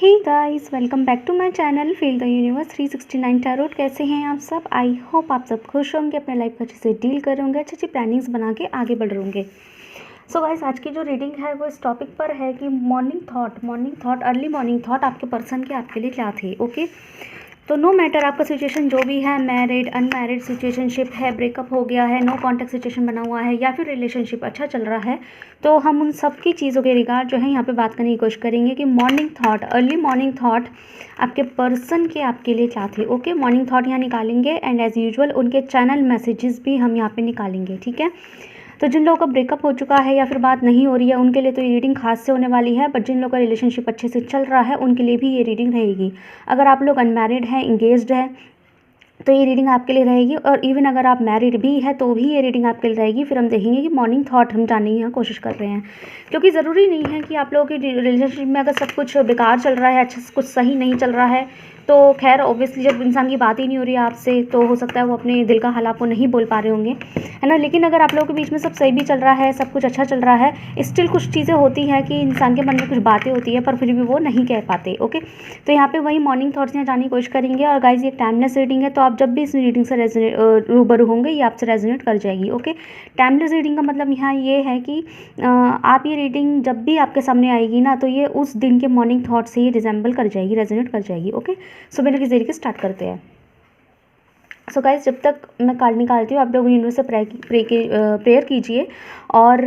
Hey guys, welcome back to my channel feel the universe 369 tarot. कैसे हैं आप सब? आई होप आप सब खुश होंगे, अपने लाइफ को अच्छे से डील कर रहे होंगे, अच्छी अच्छी प्लानिंग्स बना के आगे बढ़ रहे होंगे। सो गाइस, आज की जो रीडिंग है वो इस टॉपिक पर है कि morning thought early morning thought आपके पर्सन के आपके लिए क्या थे। ओके, तो नो मैटर आपका सिचुएशन जो भी है, मैरिड अनमैरिड सिचुएशनशिप है, ब्रेकअप हो गया है, नो कॉन्टैक्ट सिचुएशन बना हुआ है, या फिर रिलेशनशिप अच्छा चल रहा है, तो हम उन सब की चीज़ों के रिगार्ड जो है यहाँ पे बात करने की कोशिश करेंगे कि morning thought early morning thought आपके पर्सन के आपके लिए क्या थे। ओके, मॉर्निंग थॉट यहाँ निकालेंगे एंड एज़ यूजुअल उनके चैनल मैसेजेस भी हम यहाँ पे निकालेंगे। ठीक है, तो जिन लोगों का ब्रेकअप हो चुका है या फिर बात नहीं हो रही है उनके लिए तो ये रीडिंग खास से होने वाली है, बट जिन लोगों का रिलेशनशिप अच्छे से चल रहा है उनके लिए भी ये रीडिंग रहेगी। अगर आप लोग अनमैरिड हैं, इंगेज्ड है, तो ये रीडिंग आपके लिए रहेगी, और इवन अगर आप मैरिड भी है तो भी ये रीडिंग आपके लिए रहेगी। फिर हम देखेंगे कि मॉर्निंग थॉट हम जानने की कोशिश कर रहे हैं, क्योंकि ज़रूरी नहीं है कि आप लोगों की रिलेशनशिप में अगर सब कुछ बेकार चल रहा है, अच्छा कुछ सही नहीं चल रहा है, तो खैर ऑब्वियसली जब इंसान की बात ही नहीं हो रही है आपसे तो हो सकता है वो अपने दिल का हाल आपको नहीं बोल पा रहे होंगे, है ना। लेकिन अगर आप लोगों के बीच में सब सही भी चल रहा है, सब कुछ अच्छा चल रहा है, स्टिल कुछ चीज़ें होती हैं कि इंसान के मन में कुछ बातें होती है पर फिर भी वो नहीं कह पाते। ओके, तो यहाँ पे वही मॉर्निंग थॉट्स यहाँ जानने की कोशिश करेंगे। और गाइज ये टाइमलेस रीडिंग है, तो आप जब भी इस रीडिंग से रूबरू होंगे ये आपसे रेजोनेट कर जाएगी। ओके, टाइमलेस रीडिंग का मतलब यहाँ ये है कि आप ये रीडिंग जब भी आपके सामने आएगी ना, तो ये उस दिन के मॉर्निंग थॉट से ही रिजेंबल कर जाएगी, रेजोनेट कर जाएगी। ओके, सो बिना किसी देरी के स्टार्ट करते हैं। सो गाइस, जब तक मैं कार्ड निकालती हूँ आप लोग यूनिवर्स से प्रेयर कीजिए और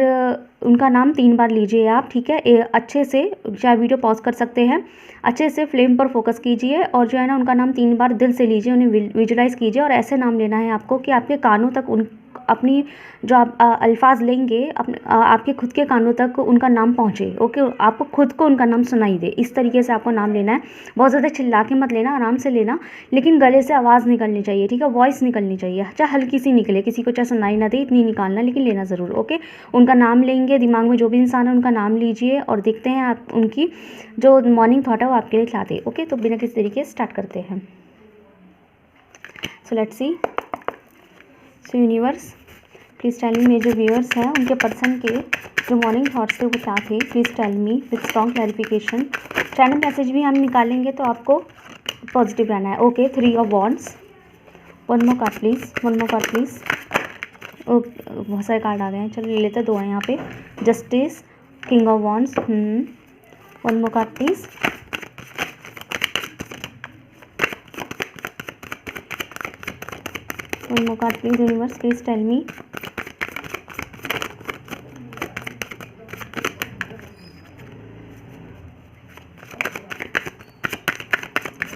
उनका नाम 3 बार लीजिए आप। ठीक है, अच्छे से, चाहे वीडियो पॉज कर सकते हैं, अच्छे से फ्लेम पर फोकस कीजिए और जो है ना उनका नाम 3 बार दिल से लीजिए, उन्हें विजुलाइज कीजिए और ऐसे नाम लेना है आपको कि आपके कानों तक उन अपनी जो आप अल्फाज लेंगे अपने आपके खुद के कानों तक उनका नाम पहुँचे। ओके, आपको खुद को उनका नाम सुनाई दे, इस तरीके से आपको नाम लेना है। बहुत ज़्यादा चिल्ला के मत लेना, आराम से लेना, लेकिन गले से आवाज़ निकलनी चाहिए। ठीक है, वॉइस निकलनी चाहिए, चाहे हल्की सी निकले, किसी को चाहे सुनाई ना दे, इतनी निकालना, लेकिन लेना ज़रूर। ओके, उनका नाम लेंगे, दिमाग में जो भी इंसान है उनका नाम लीजिए और देखते हैं आप उनकी जो मॉर्निंग थॉट है वो आपके लिए क्या थे। ओके, तो बिना किसी तरीके से स्टार्ट करते हैं। So let's see. So universe please tell me, मेरे जो व्यूअर्स हैं उनके पर्सन के जो मॉर्निंग थॉट्स थे वो क्या थे, please tell me with strong clarification. Channel message भी हम निकालेंगे तो आपको पॉजिटिव रहना है। Okay, 3 of wands, one more card please, one more card please. बहुत सारे कार्ड आ गए हैं, चलो ले लेते हैं, 2 हैं यहाँ पे। Justice, king of wands, one more card please. One more card please universe, please tell me.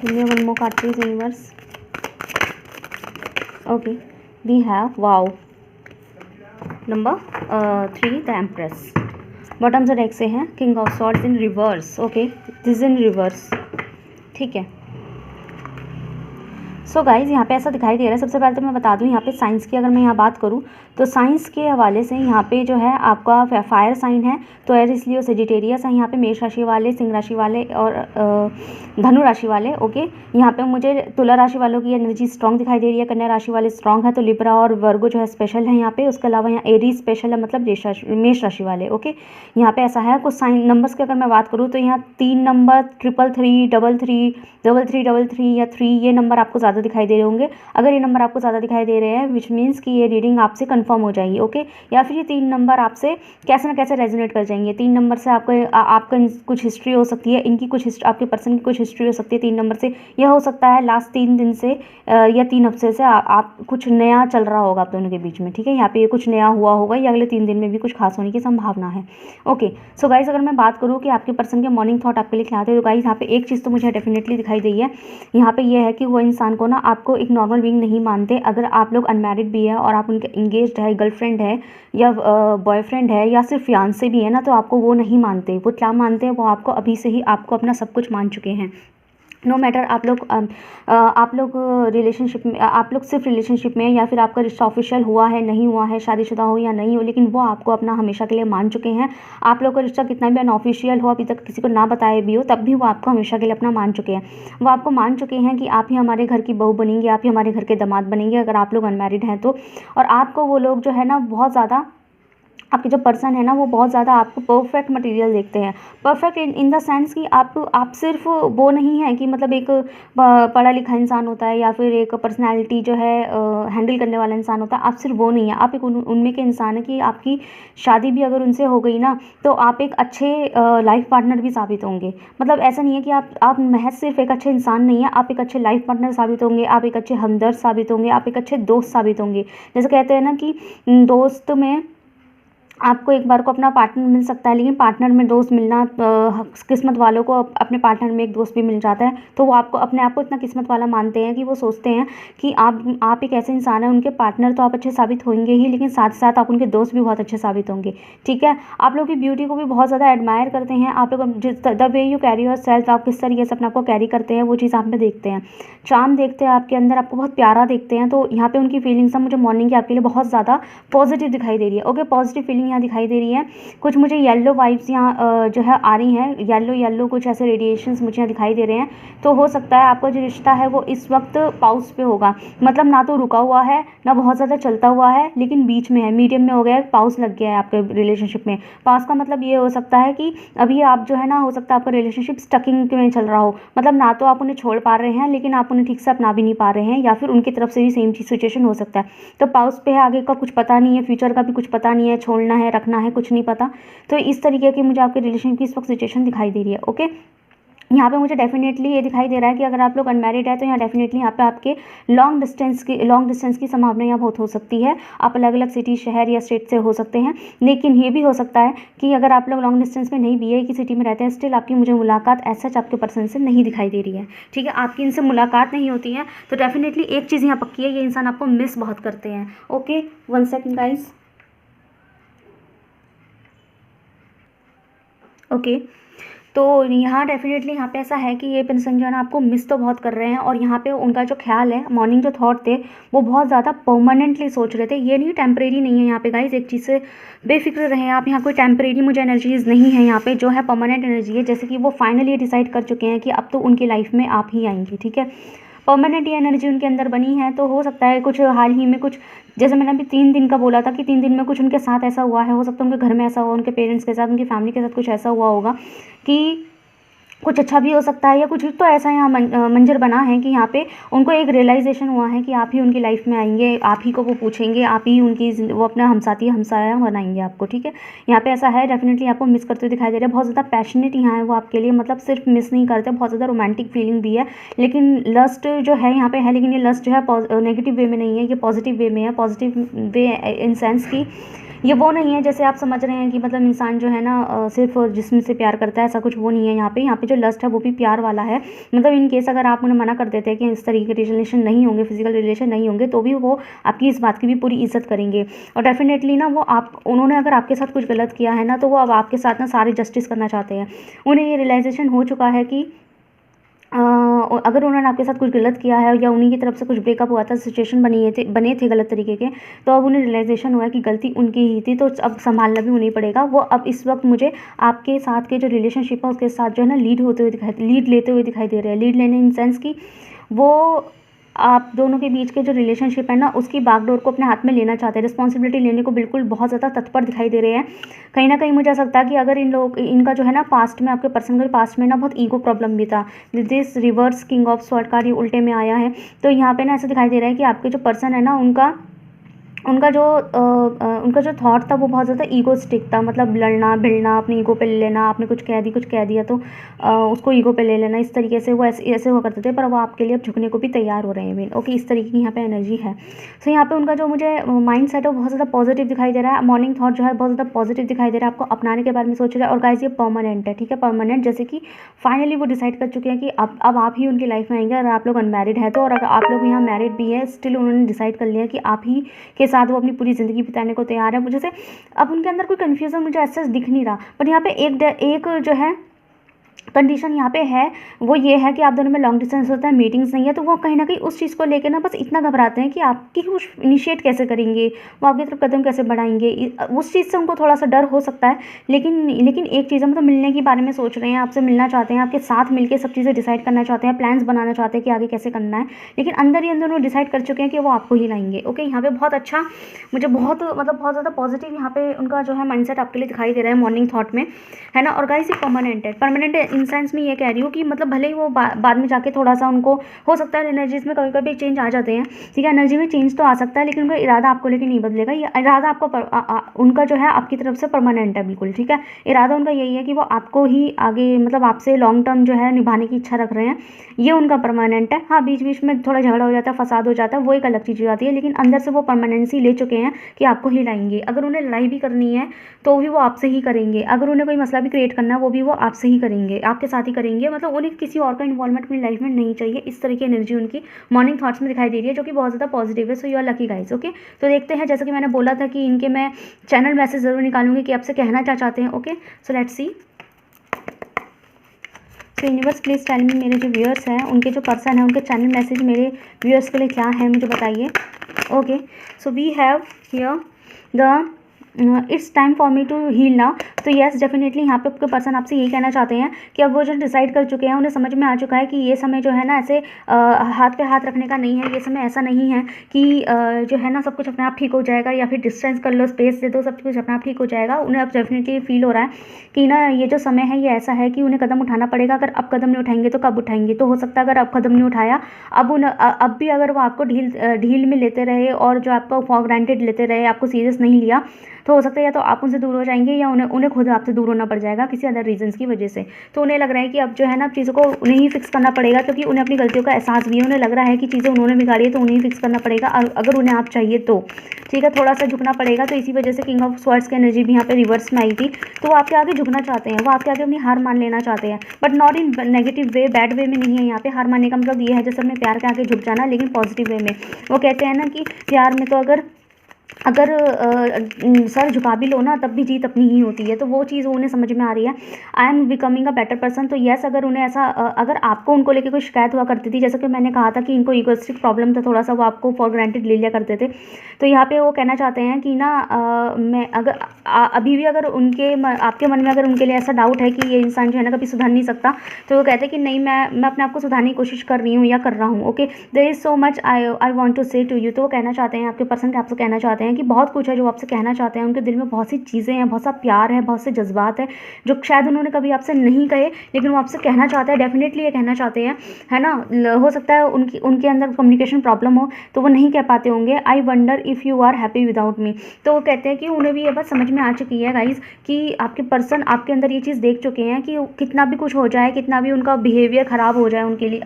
One more card please universe. Okay, we have wow number 3 the empress. Bottom से डेक से हैं king of swords in reverse. Okay, this in reverse. ठीक है, so guys यहाँ पे ऐसा दिखाई दे रहा है। सबसे पहले तो मैं बता दूँ यहाँ पे साइंस की अगर मैं यहाँ बात करूँ तो साइंस के हवाले से यहाँ पे जो है आपका फायर साइन है, तो एरिस लियो सेजिटेरियस है यहाँ पे, मेष राशि वाले, सिंह राशि वाले और धनु राशि वाले। ओके, यहाँ पे मुझे तुला राशि वालों की एनर्जी स्ट्रॉन्ग दिखाई दे रही है, कन्या राशि वाले स्ट्रॉन्ग है, तो लिब्रा और वर्गो जो है स्पेशल है यहाँ पे। उसके अलावा यहाँ एरीज स्पेशल है, मतलब मेष राशि वाले। ओके, यहाँ पे ऐसा है। कुछ साइन नंबर्स की अगर मैं बात करूँ तो यहाँ 3 नंबर, 333, 33, 3333 या 3, ये नंबर आपको ज़्यादा दिखाई दे रहे होंगे। अगर ये नंबर आपको ज़्यादा दिखाई दे रहे हैं विच मीन्स कि ये रीडिंग आपसे कंफर्म हो जाएगी। ओके, या फिर ये 3 नंबर आपसे कैसे ना कैसे रेजोनेट कर जाएंगे। 3 नंबर से आपका कुछ हिस्ट्री हो सकती है, इनकी कुछ आपके पर्सन की कुछ हिस्ट्री हो सकती है 3 नंबर से। यह हो सकता है लास्ट 3 दिन से या 3 हफ्ते से आप कुछ नया चल रहा होगा आप दोनों के बीच में। ठीक है, यहाँ पे ये कुछ नया हुआ होगा या अगले 3 दिन में भी कुछ खास होने की संभावना है। ओके, सो गाइज अगर मैं बात करूँ कि आपके पर्सन के मॉर्निंग थॉट आपके लिए क्या आते हैं, तो गाइज यहाँ पे एक चीज़ तो मुझे डेफिनेटली दिखाई दी है। यहाँ पे ये है कि वो इंसान को ना आपको एक नॉर्मल बीइंग नहीं मानते। अगर आप लोग अनमैरिड भी है और आप उनके इंगेज्ड है, गर्लफ्रेंड है या बॉयफ्रेंड है या सिर्फ फियांसे भी है ना, तो आपको वो नहीं मानते। वो क्या मानते हैं, वो आपको अभी से ही आपको अपना सब कुछ मान चुके हैं। नो मैटर आप लोग रिलेशनशिप में, आप लोग सिर्फ रिलेशनशिप में या फिर आपका रिश्ता ऑफिशियल हुआ है नहीं हुआ है, शादीशुदा हो या नहीं हो, लेकिन वो आपको अपना हमेशा के लिए मान चुके हैं। आप लोग का रिश्ता कितना भी अनऑफिशियल हो, अभी तक किसी को ना बताए भी हो, तब भी वो आपको हमेशा के लिए अपना मान चुके हैं। वो आपको मान चुके हैं कि आप ही हमारे घर की बहू बनेंगे, आप ही हमारे घर के दामाद बनेंगे अगर आप लोग अनमैरिड हैं तो। और आपको वो लोग जो है ना बहुत ज़्यादा आपके जो पर्सन है ना वो बहुत ज़्यादा आपको परफेक्ट मटेरियल देखते हैं। परफेक्ट इन द सेंस कि आप सिर्फ वो नहीं है कि मतलब एक पढ़ा लिखा इंसान होता है या फिर एक पर्सनालिटी जो है हैंडल करने वाला इंसान होता है। आप सिर्फ वो नहीं है, आप एक उनमें के इंसान है कि आपकी शादी भी अगर उनसे हो गई ना तो आप एक अच्छे लाइफ पार्टनर भी साबित होंगे। मतलब ऐसा नहीं है कि आप महज सिर्फ एक अच्छे इंसान नहीं है, आप एक अच्छे लाइफ पार्टनर साबित होंगे, आप एक अच्छे हमदर्द साबित होंगे, आप एक अच्छे दोस्त साबित होंगे। जैसे कहते हैं ना कि दोस्त में आपको एक बार को अपना पार्टनर मिल सकता है, लेकिन पार्टनर में दोस्त मिलना किस्मत वालों को अपने पार्टनर में एक दोस्त भी मिल जाता है। तो वो आपको अपने आप को इतना किस्मत वाला मानते हैं कि वो सोचते हैं कि आप एक ऐसे इंसान हैं, उनके पार्टनर तो आप अच्छे साबित होंगे ही, लेकिन साथ साथ आप उनके दोस्त भी बहुत अच्छे साबित होंगे। ठीक है, आप लोग की ब्यूटी को भी बहुत ज़्यादा एडमायर करते हैं। आप लोग the way you carry your self, आप किस तरीके से अपने आप को कैरी करते हैं वो चीज़ आप में देखते हैं। चार्म देखते हैं आपके अंदर, आपको बहुत प्यारा देखते हैं। तो यहाँ पे उनकी फीलिंग्स मुझे मॉर्निंग की आपके लिए बहुत ज़्यादा पॉजिटिव दिखाई दे रही है। ओके, पॉजिटिव फीलिंग यहाँ दिखाई दे रही है। कुछ मुझे येलो वाइब्स यहाँ जो है आ रही हैं, येलो कुछ ऐसे रेडिएशंस मुझे यहाँ दिखाई दे रहे हैं। तो हो सकता है आपका जो रिश्ता है वो इस वक्त पाउस पे होगा, मतलब ना तो रुका हुआ है ना बहुत ज़्यादा चलता हुआ है, लेकिन बीच में है, मीडियम में हो गया है, पाउस लग गया है आपके रिलेशनशिप में। पाउस का मतलब ये हो सकता है कि अभी आप जो है ना, हो सकता है आपका रिलेशनशिप स्टकिंग में चल रहा हो, मतलब ना तो आप उन्हें छोड़ पा रहे हैं लेकिन आप उन्हें ठीक से अपना भी नहीं पा रहे हैं, या फिर उनकी तरफ से भी सेम चीज सिचुएशन हो सकता है। तो पाउस पे है, आगे का कुछ पता नहीं है, फ्यूचर का भी कुछ पता नहीं है, छोड़ना है रखना है कुछ नहीं पता। तो इस तरीके की मुझे आपके रिलेशन की इस वक्त सिचुएशन दिखाई दे रही है। ओके, यहाँ पे मुझे डेफिनेटली ये दिखाई दे रहा है कि अगर आप लोग अनमैरिड है तो यहाँ डेफिनेटली यहाँ पे आपके लॉन्ग डिस्टेंस की संभावना यहाँ बहुत हो सकती है। आप अलग अलग सिटी, शहर या स्टेट से हो सकते हैं, लेकिन ये भी हो सकता है कि अगर आप लोग लॉन्ग डिस्टेंस में नहीं भी है, एक ही सिटी में रहते हैं, स्टिल आपकी मुझे मुलाकात ऐसा आपके पर्सन से नहीं दिखाई दे रही है। ठीक है, आपकी इनसे मुलाकात नहीं होती है, तो डेफिनेटली एक चीज़ यहाँ पक्की है, ये इंसान आपको मिस बहुत करते हैं। Okay, 1 second guys. ओके, तो यहाँ डेफिनेटली यहाँ पे ऐसा है कि ये पर्सन जो है ना आपको मिस तो बहुत कर रहे हैं, और यहाँ पे उनका जो ख्याल है, मॉर्निंग जो थॉट थे वो बहुत ज़्यादा परमानेंटली सोच रहे थे। ये नहीं, टेम्परेरी नहीं है यहाँ पे गाइज, एक चीज़ से बेफिक्र रहें आप। यहाँ कोई टेम्परेरी मुझे एनर्जीज नहीं है, यहाँ पे जो है परमानेंट एनर्जी है। जैसे कि वो फाइनली डिसाइड कर चुके हैं कि अब तो उनकी लाइफ में आप ही आएंगी। ठीक है, परमानेंट ये एनर्जी उनके अंदर बनी है। तो हो सकता है कुछ हाल ही में कुछ, जैसे मैंने अभी 3 दिन का बोला था कि 3 दिन में कुछ उनके साथ ऐसा हुआ है। हो सकता है उनके घर में ऐसा हुआ, उनके पेरेंट्स के साथ, उनकी फैमिली के साथ कुछ ऐसा हुआ होगा कि कुछ अच्छा भी हो सकता है, या कुछ तो ऐसा यहाँ मंजर बना है कि यहाँ पे उनको एक रियलाइजेशन हुआ है कि आप ही उनकी लाइफ में आएंगे, आप ही को वो पूछेंगे, आप ही उनकी वो अपना हमसाथी हमसाया बनाएंगे आपको। ठीक है, यहाँ पे ऐसा है, डेफिनेटली आपको मिस करते हुए दिखाई दे रहा है। बहुत ज़्यादा पैशनेट यहाँ है वो आपके लिए, मतलब सिर्फ मिस नहीं करते, बहुत ज़्यादा रोमांटिक फीलिंग भी है। लेकिन लस्ट जो है यहाँ पे है, लेकिन ये लस्ट जो है नेगेटिव वे में नहीं है, ये पॉजिटिव वे में है। पॉजिटिव वे इन सेंस की ये वो नहीं है जैसे आप समझ रहे हैं कि मतलब इंसान जो है ना सिर्फ जिस्म से प्यार करता है, ऐसा कुछ वो नहीं है। यहाँ पे जो लस्ट है वो भी प्यार वाला है। मतलब इन केस अगर आप उन्हें मना कर देते हैं कि इस तरीके के रिलेशन नहीं होंगे, फिजिकल रिलेशन नहीं होंगे, तो भी वो आपकी इस बात की भी पूरी इज्जत करेंगे। और डेफिनेटली ना वो उन्होंने अगर आपके साथ कुछ गलत किया है ना, तो वो अब आपके साथ ना सारे जस्टिस करना चाहते हैं। उन्हें ये रियलाइजेशन हो चुका है कि अगर उन्होंने आपके साथ कुछ गलत किया है या उन्हीं की तरफ से कुछ ब्रेकअप हुआ था, सिचुएशन बने थे गलत तरीके के, तो अब उन्हें रियलाइजेशन हुआ है कि गलती उनकी ही थी, तो अब संभालना भी उन्हें पड़ेगा। वो अब इस वक्त मुझे आपके साथ के जो रिलेशनशिप है उसके साथ जो है ना लीड लेते हुए दिखाई दे रहे हैं। लीड लेने इन सेंस की वो आप दोनों के बीच के जो रिलेशनशिप है ना उसकी बागडोर को अपने हाथ में लेना चाहते हैं, रिस्पॉन्सिबिलिटी लेने को बिल्कुल बहुत ज़्यादा तत्पर दिखाई दे रहे हैं। कहीं ना कहीं मुझे ऐसा लगता है कि अगर इनका जो है ना पास्ट में, आपके पर्सन के पास्ट में ना बहुत ईगो प्रॉब्लम भी था। This reverse king of sword card ये उल्टे में आया है। तो यहाँ पे ना ऐसा दिखाई दे रहा है कि आपके जो पर्सन है ना उनका जो थॉट था वो बहुत ज़्यादा ईगोस्टिक था, मतलब लड़ना भिड़ना, अपनी ईगो पे ले लेना, आपने कुछ कह दिया तो उसको ईगो पे ले लेना, इस तरीके से वो ऐसे हुआ करते थे। पर वो आपके लिए अब झुकने को भी तैयार हो रहे हैं। ओके, इस तरीके की यहाँ पे एनर्जी है। सो यहाँ पे उनका जो मुझे माइंड सेट है बहुत ज़्यादा पॉजिटिव दिखाई दे रहा है। मॉर्निंग थॉट जो है बहुत ज़्यादा पॉजिटिव दिखाई दे रहा है, आपको अपनाने के बारे में सोच रहा है। और गाइस ये परमानेंट है। ठीक है, परमानेंट, जैसे कि फाइनली वो डिसाइड कर चुके हैं कि अब आप ही उनकी लाइफ में आएंगे। अगर आप लोग अनमैरिड है तो, और अगर आप लोग यहाँ मैरिड भी है, स्टिल उन्होंने डिसाइड कर लिया कि आप ही के साथ वो अपनी पूरी ज़िंदगी बिताने को तैयार है। मुझे से अब उनके अंदर कोई कन्फ्यूज़न मुझे ऐसा दिख नहीं रहा, बट यहाँ पे एक जो है कंडीशन यहाँ पे है वो ये है कि आप दोनों में लॉन्ग डिस्टेंस होता है, मीटिंग्स नहीं है, तो वो कहीं ना कहीं उस चीज़ को लेकर ना बस इतना घबराते हैं कि आपकी कुछ इनिशिएट कैसे करेंगे, वो आपकी तरफ कदम कैसे बढ़ाएंगे, उस चीज़ से उनको थोड़ा सा डर हो सकता है। लेकिन लेकिन एक चीज़ हम तो मिलने के बारे में सोच रहे हैं, आपसे मिलना चाहते हैं, आपके साथ मिलकर सब चीज़ें डिसाइड करना चाहते हैं, प्लान्स बनाना चाहते हैं कि आगे कैसे करना है, लेकिन अंदर ही अंदर वो डिसाइड कर चुके हैं कि वो आपको ही लाएंगे। ओके, यहाँ पे बहुत अच्छा, मुझे बहुत मतलब बहुत ज़्यादा पॉजिटिव यहाँ पे उनका जो है माइंडसेट आपके लिए दिखाई दे रहा है मॉर्निंग थॉट में, है ना। और गाइस ये परमानेंट है, परमानेंट इन सेंस में ये कह रही हूँ कि मतलब भले ही वो बाद में जाके थोड़ा सा उनको हो सकता है एनर्जीज में कभी कभी चेंज आ जाते हैं, ठीक है, एनर्जी में चेंज तो आ सकता है, लेकिन उनका इरादा आपको लेके नहीं बदलेगा। ये इरादा आपको उनका जो है आपकी तरफ से परमानेंट है, बिल्कुल ठीक है। इरादा उनका यही है कि वो आपको ही आगे मतलब आपसे लॉन्ग टर्म जो है निभाने की इच्छा रख रहे हैं, ये उनका परमानेंट है। हाँ, बीच बीच में थोड़ा झगड़ा हो जाता है, फसाद हो जाता है, वो एक अलग चीज़ हो जाती है, लेकिन अंदर से वो परमानेंसी ले चुके हैं कि आपको ही लाएंगे। अगर उन्हें लड़ाई भी करनी है तो भी वो आपसे ही करेंगे, अगर उन्हें कोई मसला भी क्रिएट करना है वो भी वो आपसे ही करेंगे, आपके साथ ही करेंगे। मतलब उन्हें किसी और का इन्वॉल्वमेंट अपनी लाइफ में नहीं चाहिए। इस तरह की एनर्जी उनकी मॉर्निंग थॉट्स में दिखाई दे रही है, जो कि बहुत ज़्यादा पॉजिटिव है। So you are lucky guys. Okay, तो देखते हैं, जैसा कि मैंने बोला था कि इनके मैं चैनल मैसेज ज़रूर निकालूंगी कि आपसे कहना क्या चाहते हैं। ओके, सो लेट्स सी। तो यूनिवर्स प्लीज़ टेल मी, मेरे जो व्यूअर्स हैं उनके जो पर्सन है उनके चैनल मैसेज मेरे व्यूअर्स के लिए क्या है, मुझे बताइए। Okay, so we have here the it's time for me to heal now. तो येस, डेफिनेटली यहाँ पे आपके पर्सन आपसे यही कहना चाहते हैं कि अब वो जो डिसाइड कर चुके हैं, उन्हें समझ में आ चुका है कि ये समय जो है ना ऐसे हाथ पे हाथ रखने का नहीं है। ये समय ऐसा नहीं है कि जो है ना सब कुछ अपने आप ठीक हो जाएगा, या फिर डिस्टेंस कर लो, स्पेस दे दो, सब कुछ अपने आप ठीक हो जाएगा। उन्हें अब डेफिनेटली फील हो रहा है कि ना ये जो समय है ये ऐसा है कि उन्हें कदम उठाना पड़ेगा। अगर अब कदम नहीं उठाएंगे तो कब उठाएंगे? तो हो सकता है अगर अब कदम नहीं उठाया, अब भी अगर वो आपको ढील में लेते रहे और जो आपको फॉर ग्रांटेड लेते रहे, आपको सीरियस नहीं लिया, तो हो सकता है या तो आप उनसे दूर हो जाएंगे या उन्हें खुद आपसे दूर होना पड़ जाएगा किसी अदर रीजंस की वजह से। तो उन्हें लग रहा है कि अब जो है ना चीज़ों को उन्हें ही फिक्स करना पड़ेगा, क्योंकि उन्हें अपनी गलतियों का एहसास भी है। उन्हें लग रहा है कि चीज़ें उन्होंने बिगाड़ी है तो उन्हें ही फिक्स करना पड़ेगा, अगर उन्हें आप चाहिए तो, ठीक है, थोड़ा सा झुकना पड़ेगा। तो इसी वजह से किंग ऑफ स्वॉर्ड्स की एनर्जी भी यहाँ पे रिवर्स में आई थी। तो वो आपके आगे झुकना चाहते हैं, वो आपके आगे अपनी हार मान लेना चाहते हैं, but not in negative way, bad way में नहीं है। यहाँ पे हार मानने का मतलब ये है जैसे अपने प्यार के आगे झुक जाना, लेकिन पॉजिटिव वे में। वो कहते हैं ना कि प्यार में तो अगर सर झुका भी लो ना तब भी जीत अपनी ही होती है। तो वो चीज़ उन्हें समझ में आ रही है। I am becoming a better person. तो यस, अगर उन्हें ऐसा अगर आपको उनको लेके कोई शिकायत हुआ करती थी, जैसे कि मैंने कहा था कि इनको ईगोइस्टिक प्रॉब्लम था थोड़ा सा, वो आपको फॉर ग्रांटेड ले लिया करते थे। तो यहाँ पे वो कहना चाहते हैं कि ना मैं अगर अभी भी अगर आपके मन में अगर उनके लिए ऐसा डाउट है कि ये इंसान जो है ना कभी सुधर नहीं सकता, तो वो कहते हैं कि नहीं, मैं अपने आप को सुधारने की कोशिश कर रही हूँ या कर रहा हूँ। Okay, there is so much I want to say to you. तो वो कहना चाहते हैं, आपके पर्सन आपसे कहना चाहते हैं कि बहुत कुछ है जो आपसे कहना चाहते हैं। उनके दिल में बहुत सी चीज़ें हैं, बहुत सा प्यार है, बहुत से जज्बात हैं जो शायद उन्होंने कभी आपसे नहीं कहे, लेकिन वो आपसे कहना चाहते हैं। डेफिनेटली ये कहना चाहते हैं, है ना। हो सकता है उनके अंदर कम्युनिकेशन प्रॉब्लम हो तो वो नहीं कह पाते होंगे, I wonder if you are happy without me. तो वो कहते हैं कि उन्हें भी ये बात समझ में आ चुकी है गाइज कि आपके पर्सन आपके अंदर ये चीज़ देख चुके हैं कि कितना भी कुछ हो जाए, कितना भी उनका बिहेवियर ख़राब हो जाए उनके लिए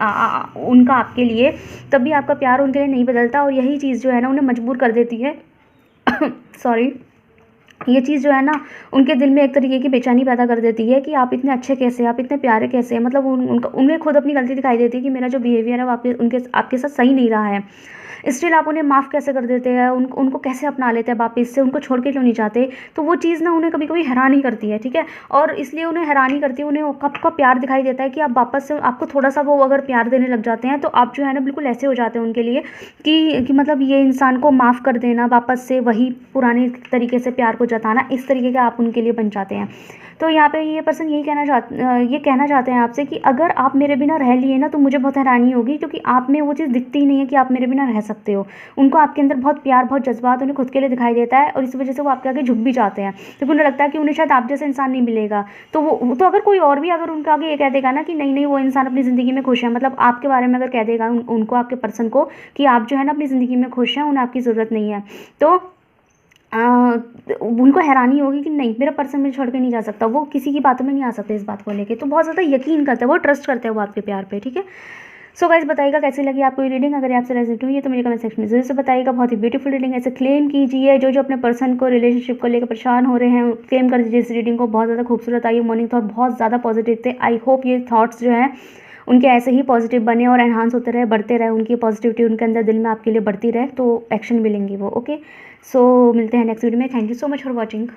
उनका आपके लिए, तब भी आपका प्यार उनके लिए नहीं बदलता। और यही चीज़ जो है ना उन्हें मजबूर कर देती है सॉरी, ये चीज़ जो है ना उनके दिल में एक तरीके की बेचैनी पैदा कर देती है कि आप इतने अच्छे कैसे, आप इतने प्यारे कैसे हैं। मतलब उन्हें खुद अपनी गलती दिखाई देती है कि मेरा जो बिहेवियर है वो आपके साथ सही नहीं रहा है। स्टिल आप उन्हें माफ़ कैसे कर देते हैं, उनको कैसे अपना लेते हैं वापस से, उनको छोड़ के क्यों नहीं जाते। तो वो चीज़ ना उन्हें कभी कभी हैरान ही करती है, ठीक है। और इसलिए उन्हें हैरान ही करती है, उन्हें कब का प्यार दिखाई देता है कि आप वापस से आपको थोड़ा सा वो अगर प्यार देने लग जाते हैं तो आप जो है ना बिल्कुल ऐसे हो जाते हैं उनके लिए कि मतलब ये इंसान को माफ़ कर देना, वापस से वही पुराने तरीके से प्यार को जताना, इस तरीके के आप उनके लिए बन जाते हैं। तो यहाँ पे ये पर्सन ये कहना चाहते हैं आपसे कि अगर आप मेरे बिना रह लिए ना तो मुझे बहुत हैरानी होगी, क्योंकि आप में वो चीज़ दिखती ही नहीं है कि आप मेरे बिना रह सकते हो। उनको आपके अंदर बहुत प्यार, बहुत जज्बात उन्हें खुद के लिए दिखाई देता है, और इस वजह से वो आपके आगे झुक भी जाते हैं, क्योंकि उन्हें लगता है कि उन्हें शायद आप जैसा इंसान नहीं मिलेगा। तो अगर कोई और भी अगर उनके आगे ये कह देगा ना कि नहीं नहीं वो इंसान अपनी ज़िंदगी में खुश है, मतलब आपके बारे में अगर कह देगा उनको, आपके पर्सन को, कि आप जो है ना अपनी ज़िंदगी में खुश हैं, उन्हें आपकी ज़रूरत नहीं है, तो उनको हैरानी होगी कि नहीं मेरा पर्सन मुझे छोड़ के नहीं जा सकता। वो किसी की बातों में नहीं आ सकते इस बात को लेके। तो बहुत ज़्यादा यकीन करते हैं वो, ट्रस्ट करते हैं वो आपके प्यार पे, ठीक है। सो गाइस, बताइएगा कैसी लगी आपको ये रीडिंग। अगर आपसे रेजोनेट हुई है तो मेरे कमेंट सेक्शन में जरूर से बताइएगा। बहुत ही ब्यूटीफुल रीडिंग, ऐसे क्लेम कीजिए जो अपने पर्सन को, रिलेशनशिप को लेकर परेशान हो रहे हैं, क्लेम कर दीजिए इस रीडिंग को। बहुत ज़्यादा खूबसूरत आई, मॉर्निंग थॉट बहुत ज़्यादा पॉजिटिव थे। आई होप ये थॉट्स जो हैं उनके ऐसे ही पॉजिटिव बने और एनहांस होते रहे, बढ़ते रहे, उनकी पॉजिटिविटी उनके अंदर दिल में आपके लिए बढ़ती रहे, तो एक्शन मिलेंगी वो। ओके, सो मिलते हैं नेक्स्ट वीडियो में। Thank you so much for watching.